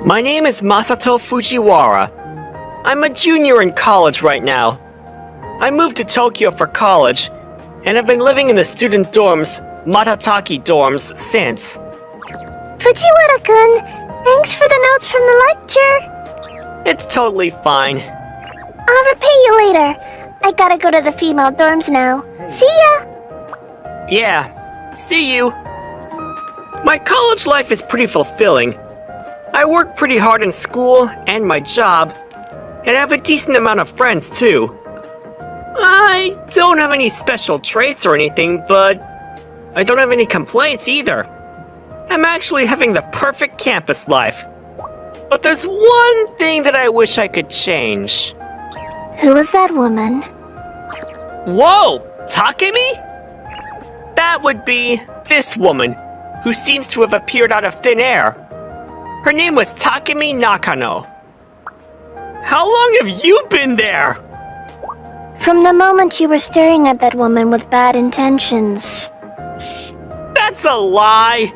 My name is Masato Fujiwara. I'm a junior in college right now. I moved to Tokyo for college, and I've been living in the student dorms, Matataki dorms, since. Fujiwara-kun, thanks for the notes from the lecture. It's totally fine. I'll repay you later. I gotta go to the female dorms now. See ya! Yeah, see you. My college life is pretty fulfilling. I work pretty hard in school and my job, and I have a decent amount of friends too. I don't have any special traits or anything, but I don't have any complaints either. I'm actually having the perfect campus life. But there's one thing that I wish I could change. Who was that woman? Whoa! Takemi? That would be this woman, who seems to have appeared out of thin air. Her name was Takemi Nakano. How long have you been there? From the moment you were staring at that woman with bad intentions. That's a lie!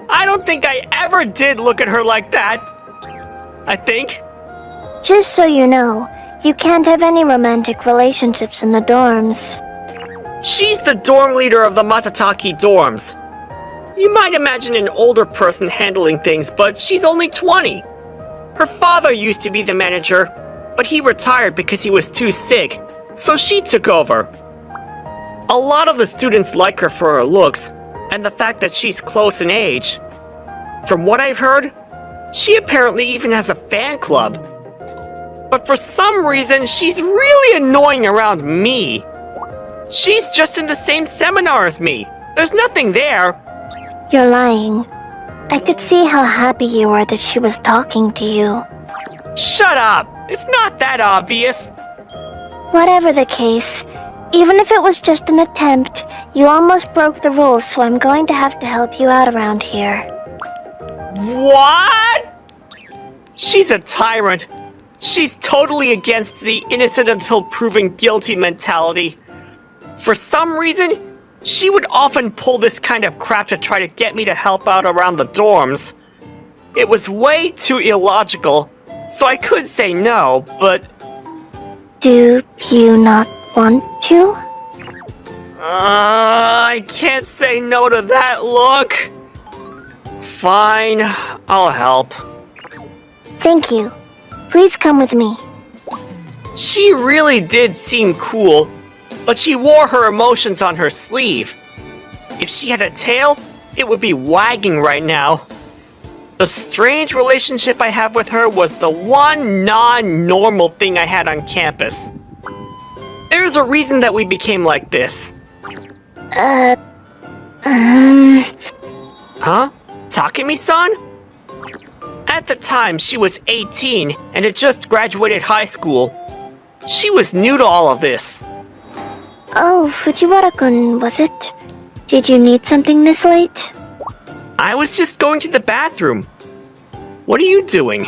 I don't think I ever did look at her like that. I think. Just so you know, you can't have any romantic relationships in the dorms. She's the dorm leader of the Matataki dorms. You might imagine an older person handling things, but she's only 20. Her father used to be the manager, but he retired because he was too sick, so she took over. A lot of the students like her for her looks, and the fact that she's close in age. From what I've heard, she apparently even has a fan club. But for some reason, she's really annoying around me. She's just in the same seminar as me. There's nothing there. You're lying. I could see how happy you were that she was talking to you. Shut up! It's not that obvious. Whatever the case, even if it was just an attempt, you almost broke the rules, so I'm going to have to help you out around here. What? She's a tyrant. She's totally against the innocent until proven guilty mentality. For some reason, she would often pull this kind of crap to try to get me to help out around the dorms. It was way too illogical, so I could say no, but... Do you not want to? I can't say no to that look. Fine, I'll help. Thank you. Please come with me. She really did seem cool, but she wore her emotions on her sleeve. If she had a tail, it would be wagging right now. The strange relationship I have with her was the one non-normal thing I had on campus. There's a reason that we became like this. Huh? Takemi-san? At the time, she was 18 and had just graduated high school. She was new to all of this. Oh, Fujiwara-kun, was it? Did you need something this late? I was just going to the bathroom. What are you doing?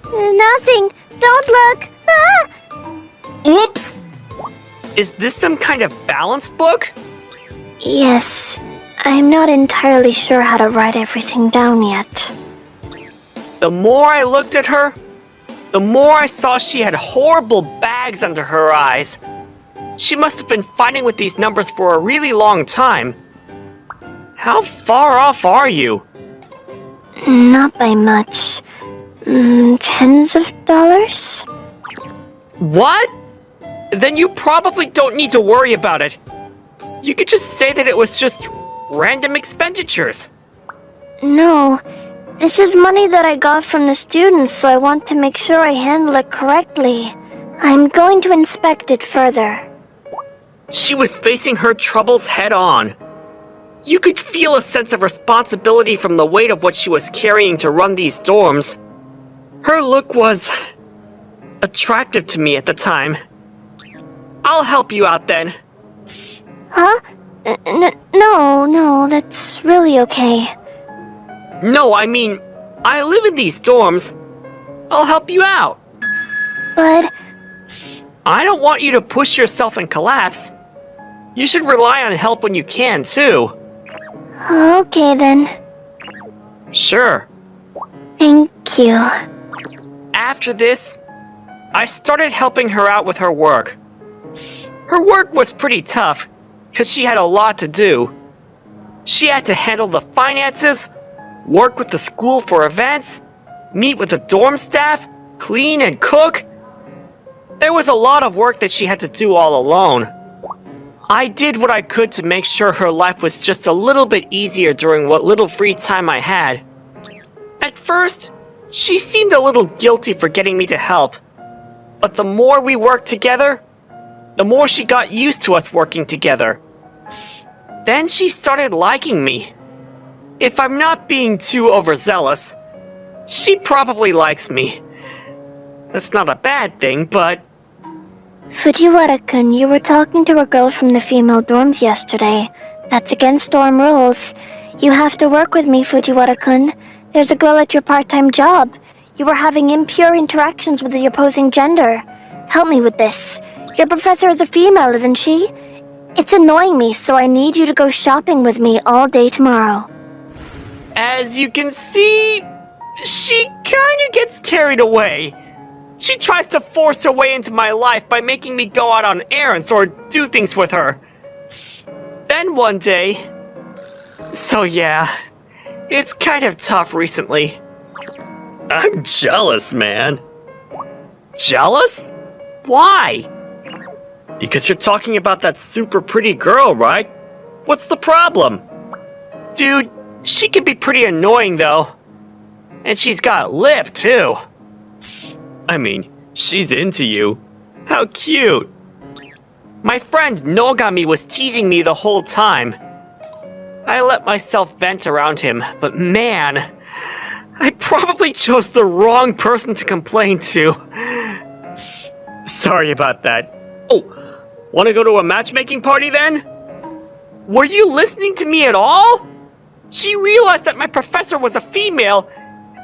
Nothing. Don't look. Ah! Whoops! Is this some kind of balance book? Yes. I'm not entirely sure how to write everything down yet. The more I looked at her, the more I saw she had horrible bags under her eyes. She must have been fighting with these numbers for a really long time. How far off are you? Not by much. Tens of dollars? What? Then you probably don't need to worry about it. You could just say that it was just random expenditures. No. This is money that I got from the students, so I want to make sure I handle it correctly. I'm going to inspect it further. She was facing her troubles head on. You could feel a sense of responsibility from the weight of what she was carrying to run these dorms. Her look was attractive to me at the time. I'll help you out then. Huh? No, that's really okay. No, I mean, I live in these dorms. I'll help you out. But... I don't want you to push yourself and collapse. You should rely on help when you can, too. Okay, then. Sure. Thank Thank you. After this, I started helping her out with her work. Her work was pretty tough, because she had a lot to do. She had to handle the finances, work with the school for events, meet with the dorm staff, clean and cook. There was a lot of work that she had to do all alone. I did what I could to make sure her life was just a little bit easier during what little free time I had. At first, she seemed a little guilty for getting me to help, but the more we worked together, the more she got used to us working together. Then she started liking me. If I'm not being too overzealous, she probably likes me. That's not a bad thing, but... Fujiwara-kun, you were talking to a girl from the female dorms yesterday. That's against dorm rules. You have to work with me, Fujiwara-kun. There's a girl at your part-time job. You were having impure interactions with the opposing gender. Help me with this. Your professor is a female, isn't she? It's annoying me, so I need you to go shopping with me all day tomorrow. As you can see, she kinda gets carried away. She tries to force her way into my life by making me go out on errands or do things with her. Then one day... So yeah, it's kind of tough recently. I'm jealous, man. Jealous? Why? Because you're talking about that super pretty girl, right? What's the problem? Dude, she can be pretty annoying though. And she's got lip too. I mean, she's into you. How cute. My friend Nogami was teasing me the whole time. I let myself vent around him, but man, I probably chose the wrong person to complain to. Sorry about that. Oh, wanna go to a matchmaking party then? Were you listening to me at all? She realized that my professor was a female,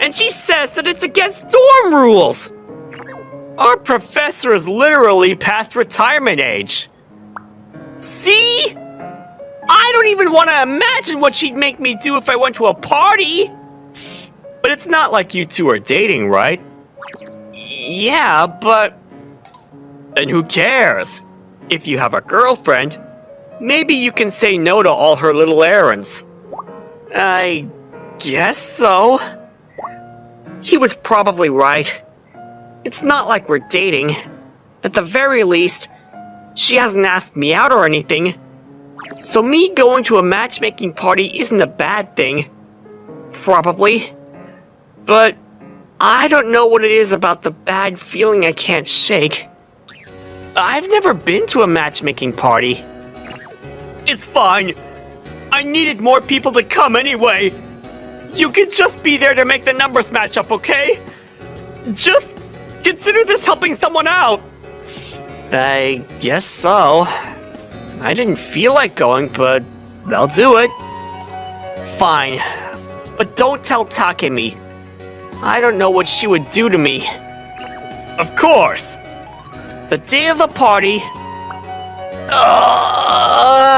and she says that it's against dorm rules. Our professor is literally past retirement age. See? I don't even want to imagine what she'd make me do if I went to a party. But it's not like you two are dating, right? Yeah, but... And who cares? If you have a girlfriend, maybe you can say no to all her little errands. I guess so. He was probably right. It's not like we're dating. At the very least, she hasn't asked me out or anything. So me going to a matchmaking party isn't a bad thing. Probably. But I don't know what it is about the bad feeling I can't shake. I've never been to a matchmaking party. It's fine. I needed more people to come anyway. You could just be there to make the numbers match up, okay? Just consider this helping someone out. I guess so. I didn't feel like going, but I'll do it. Fine. But don't tell Takemi. I don't know what she would do to me. Of course. The day of the party...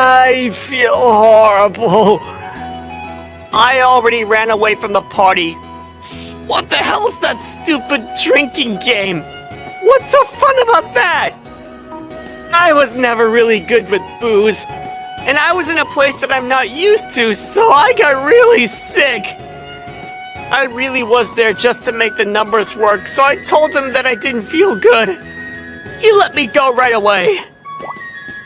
I feel horrible. I already ran away from the party. What the hell is that stupid drinking game? What's so fun about that? I was never really good with booze, and I was in a place that I'm not used to, so I got really sick. I really was there just to make the numbers work, so I told him that I didn't feel good. He let me go right away.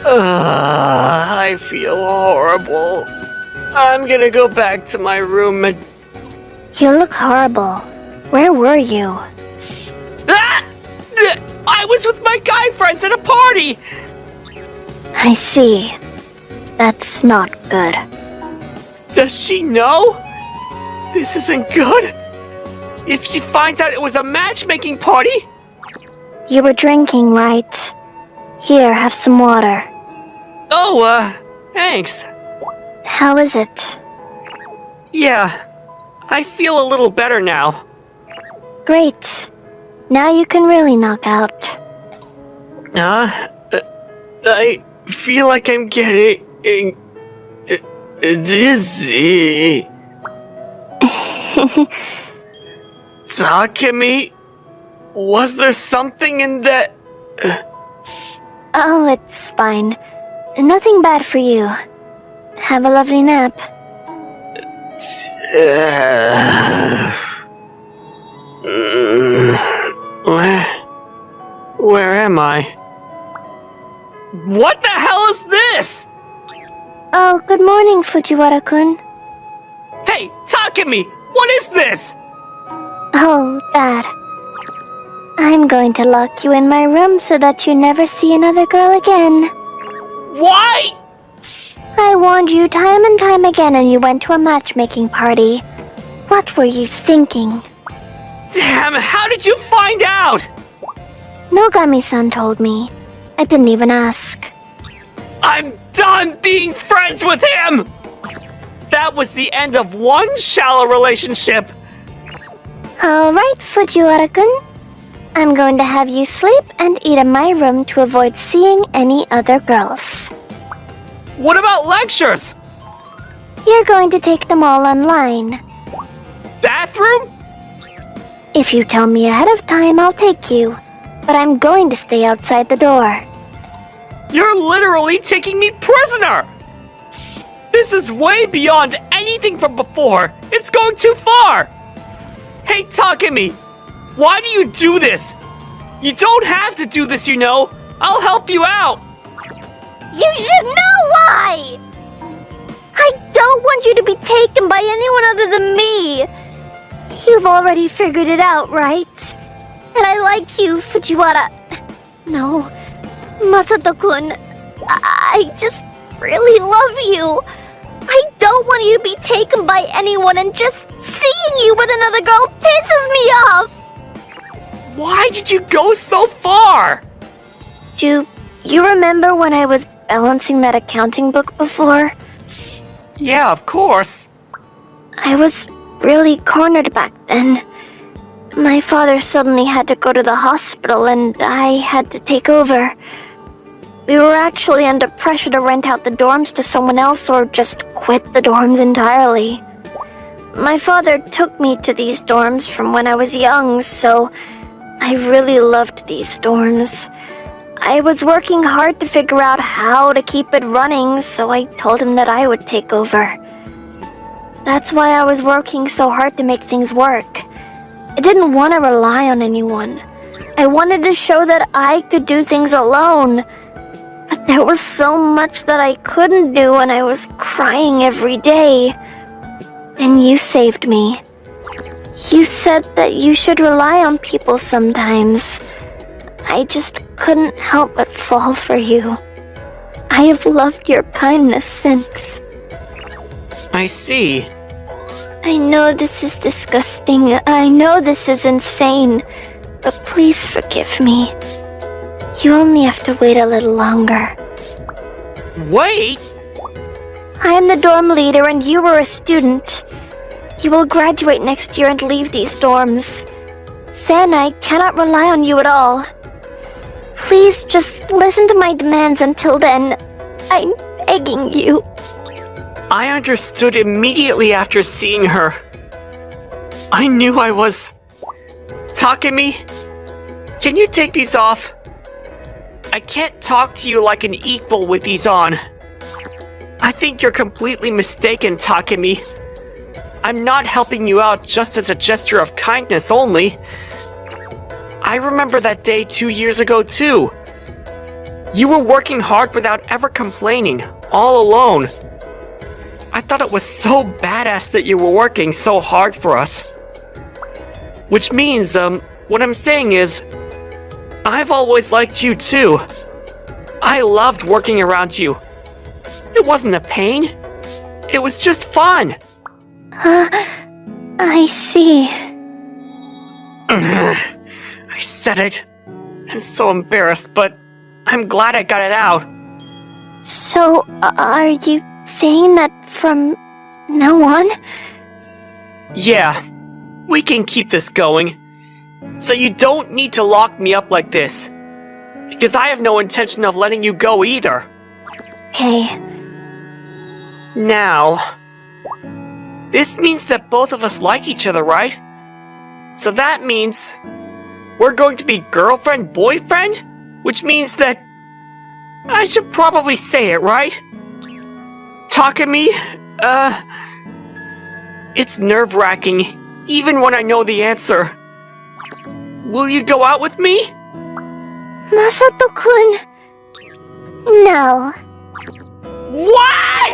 I feel horrible. I'm gonna go back to my room and... You look horrible. Where were you? Ah! I was with my guy friends at a party! I see. That's not good. Does she know? This isn't good. If she finds out it was a matchmaking party... You were drinking, right? Here, have some water. Oh, thanks. How is it? Yeah, I feel a little better now. Great. Now you can really knock out. I feel like I'm getting... dizzy. Takemi? Was there something in that? Oh, it's fine. Nothing bad for you. Have a lovely nap. Where am I? What the hell is this? Oh, good morning, Fujiwara-kun. Hey, Takemi! What is this? Oh, that. I'm going to lock you in my room so that you never see another girl again. Why? I warned you time and time again and you went to a matchmaking party. What were you thinking? Damn, how did you find out? Nogami-san told me. I didn't even ask. I'm done being friends with him! That was the end of one shallow relationship. Alright, Fujiwara-kun. I'm going to have you sleep and eat in my room to avoid seeing any other girls. What about lectures? You're going to take them all online. Bathroom? If you tell me ahead of time, I'll take you. But I'm going to stay outside the door. You're literally taking me prisoner! This is way beyond anything from before. It's going too far! Hey, Takemi! Why do you do this? You don't have to do this, you know. I'll help you out. You should know why! I don't want you to be taken by anyone other than me. You've already figured it out, right? And I like you, Fujiwara. No, Masato-kun. I just really love you. I don't want you to be taken by anyone, and just seeing you with another girl pisses me off. Why did you go so far? Do you remember when I was balancing that accounting book before? Yeah, of course. I was really cornered back then. My father suddenly had to go to the hospital and I had to take over. We were actually under pressure to rent out the dorms to someone else or just quit the dorms entirely. My father took me to these dorms from when I was young, so I really loved these dorms. I was working hard to figure out how to keep it running, so I told him that I would take over. That's why I was working so hard to make things work. I didn't want to rely on anyone. I wanted to show that I could do things alone. But there was so much that I couldn't do and I was crying every day. And you saved me. You said that you should rely on people sometimes. I just couldn't help but fall for you. I have loved your kindness since. I see. I know this is disgusting. I know this is insane. But please forgive me. You only have to wait a little longer. Wait? I am the dorm leader and you were a student. You will graduate next year and leave these dorms. Then I cannot rely on you at all. Please just listen to my demands until then. I'm begging you. I understood immediately after seeing her. I knew I was... Takemi, can you take these off? I can't talk to you like an equal with these on. I think you're completely mistaken, Takemi. I'm not helping you out just as a gesture of kindness only. I remember that day 2 years ago too. You were working hard without ever complaining, all alone. I thought it was so badass that you were working so hard for us. Which means, what I'm saying is, I've always liked you too. I loved working around you. It wasn't a pain. It was just fun. I see. I said it. I'm so embarrassed, but I'm glad I got it out. So, are you saying that from now on? Yeah, we can keep this going. So you don't need to lock me up like this. Because I have no intention of letting you go either. Okay. Now, this means that both of us like each other, right? So that means we're going to be girlfriend-boyfriend? Which means that I should probably say it, right? Takemi, it's nerve-wracking, even when I know the answer. Will you go out with me? Masato-kun. No. What?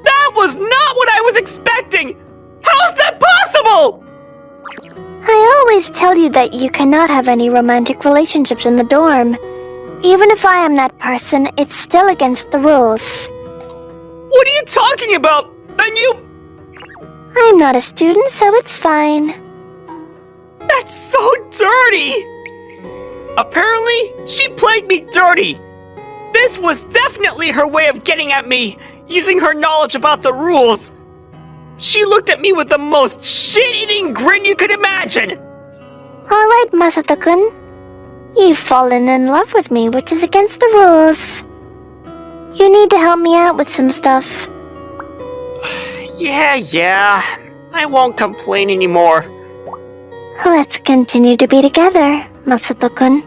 That was not what I was expecting! How's that possible? I always tell you that you cannot have any romantic relationships in the dorm. Even if I am that person, it's still against the rules. What are you talking about? Then I'm not a student, so it's fine. That's so dirty! Apparently, she played me dirty! This was definitely her way of getting at me, using her knowledge about the rules. She looked at me with the most shit-eating grin you could imagine! Alright, Masato-kun. You've fallen in love with me, which is against the rules. You need to help me out with some stuff. Yeah. I won't complain anymore. Let's continue to be together, Masato-kun.